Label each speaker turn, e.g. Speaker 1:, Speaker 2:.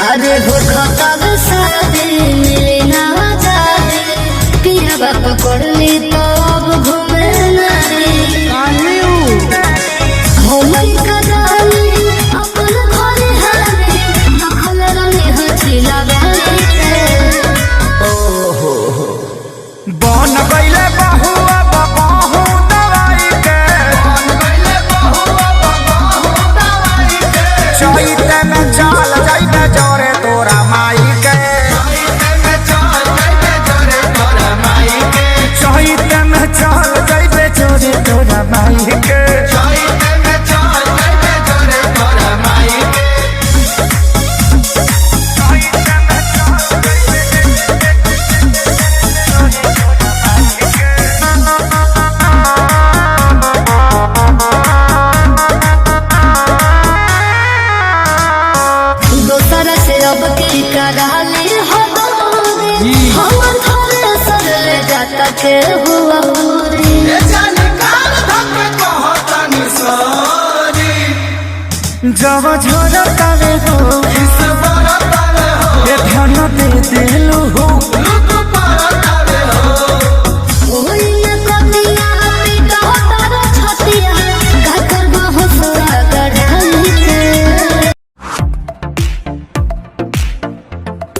Speaker 1: अरे हो खतब शादी मिले ना जाने पिया बाप कर ली तो अब घूमे नहीं हो मन का जानी अपन घर हारे दखल रंगे हचिला बहनी
Speaker 2: बन गईले बहुआ बबहू दवाई के चैते में चाल जाइबे जोरे तोरा माई के चैते में चाल जाइबे जोरे तोरा माई के
Speaker 1: दोसरा से अब की कराले हो हम थोड़े सर ले जाता के हुआ पूरी
Speaker 2: जब झोरता रे